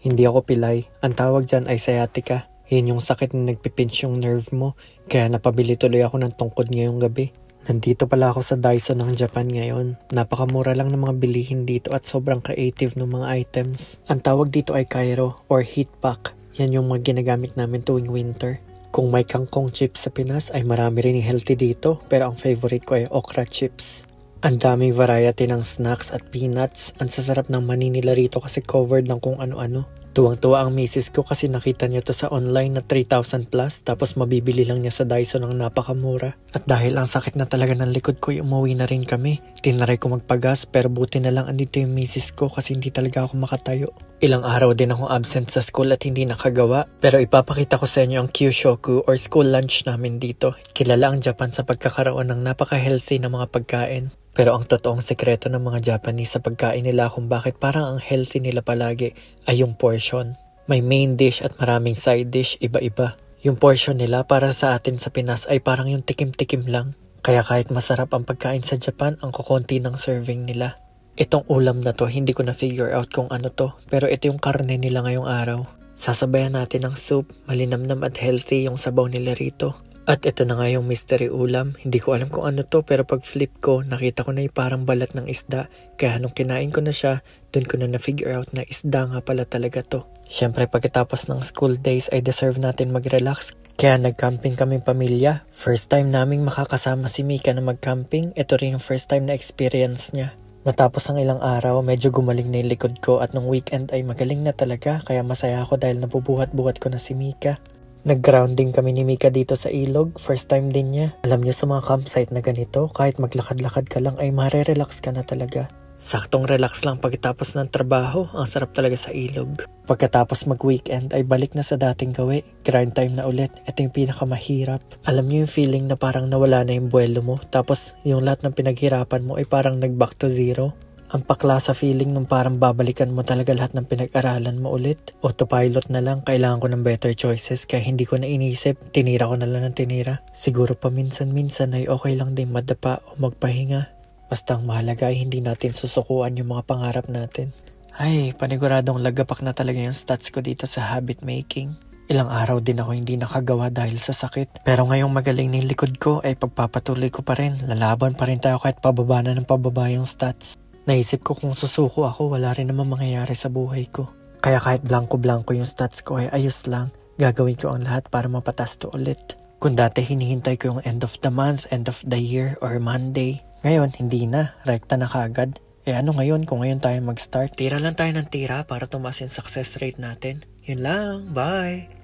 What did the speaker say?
Hindi ako pilay. Ang tawag dyan ay sciatica. Yan yung sakit na nagpipinch yung nerve mo. Kaya napabili tuloy ako ng tungkod ngayong gabi. Nandito pala ako sa Daiso ng Japan ngayon. Napakamura lang ng mga bilihin dito at sobrang creative ng mga items. Ang tawag dito ay Kairo or Heat Pack. Yan yung mga ginagamit namin tuwing winter. Kung may kangkong chips sa Pinas ay marami rin healthy dito. Pero ang favorite ko ay okra chips. Ang daming variety ng snacks at peanuts. Ang sasarap ng mani nila rito kasi covered ng kung ano-ano. Tuwang-tuwa ang misis ko kasi nakita niya to sa online na 3,000 plus tapos mabibili lang niya sa Daiso ng napakamura. At dahil ang sakit na talaga ng likod ko, umuwi na rin kami. Tinaray ko magpagas pero buti na lang andito yung misis ko kasi hindi talaga ako makatayo. Ilang araw din akong absent sa school at hindi nakagawa. Pero ipapakita ko sa inyo ang Kyushoku or school lunch namin dito. Kilala ang Japan sa pagkakaroon ng napaka-healthy na mga pagkain. Pero ang totoong sekreto ng mga Japanese sa pagkain nila kung bakit parang ang healthy nila palagi ay yung portion. May main dish at maraming side dish, iba-iba. Yung portion nila para sa atin sa Pinas ay parang yung tikim-tikim lang. Kaya kahit masarap ang pagkain sa Japan, ang kukonti ng serving nila. Itong ulam na to, hindi ko na-figure out kung ano to, pero ito yung karne nila ngayong araw. Sasabayan natin ng soup, malinamnam at healthy yung sabaw nila rito. At ito na nga yung mystery ulam. Hindi ko alam kung ano to pero pag flip ko, nakita ko na yung parang balat ng isda. Kaya nung kinain ko na siya, dun ko na figure out na isda nga pala talaga to. Siyempre pagkatapos ng school days ay deserve natin mag-relax. Kaya nag-camping kaming pamilya. First time naming makakasama si Mika na mag-camping. Ito rin yung first time na experience niya. Matapos ang ilang araw, medyo gumaling na yung likod ko at nung weekend ay magaling na talaga. Kaya masaya ako dahil nabubuhat-buhat ko na si Mika. Nag-grounding kami ni Mika dito sa ilog. First time din niya. Alam niyo sa mga campsite na ganito, kahit maglakad-lakad ka lang ay marerelax ka na talaga. Saktong relax lang pagkatapos ng trabaho. Ang sarap talaga sa ilog. Pagkatapos mag-weekend ay balik na sa dating gawi. Grind time na ulit. Ito yung pinakamahirap. Alam niyo yung feeling na parang nawala na yung buwelo mo. Tapos yung lahat ng pinaghirapan mo ay parang nag-back to zero. Ang pakla sa feeling nung parang babalikan mo talaga lahat ng pinag-aralan mo ulit. Autopilot na lang, kailangan ko ng better choices kaya hindi ko na inisip, tinira ko na lang ng tinira. Siguro paminsan-minsan ay okay lang din madapa o magpahinga. Basta ang mahalaga ay hindi natin susukuan yung mga pangarap natin. Ay, paniguradong lagapak na talaga yung stats ko dito sa habit making. Ilang araw din ako hindi nakagawa dahil sa sakit. Pero ngayong magaling ng likod ko ay pagpapatuloy ko pa rin. Lalaban pa rin tayo kahit pababa na ng pababa yung stats. Naisip ko kung susuko ako, wala rin naman mangyayari sa buhay ko. Kaya kahit blanco-blanco yung stats ko ay ayos lang, gagawin ko ang lahat para mapatas to ulit. Kung dati hinihintay ko yung end of the month, end of the year, or Monday, ngayon hindi na, rekta na kagad. Ano ngayon kung ngayon tayo mag-start? Tira lang tayo ng tira para tumaas yung success rate natin. Yun lang, bye!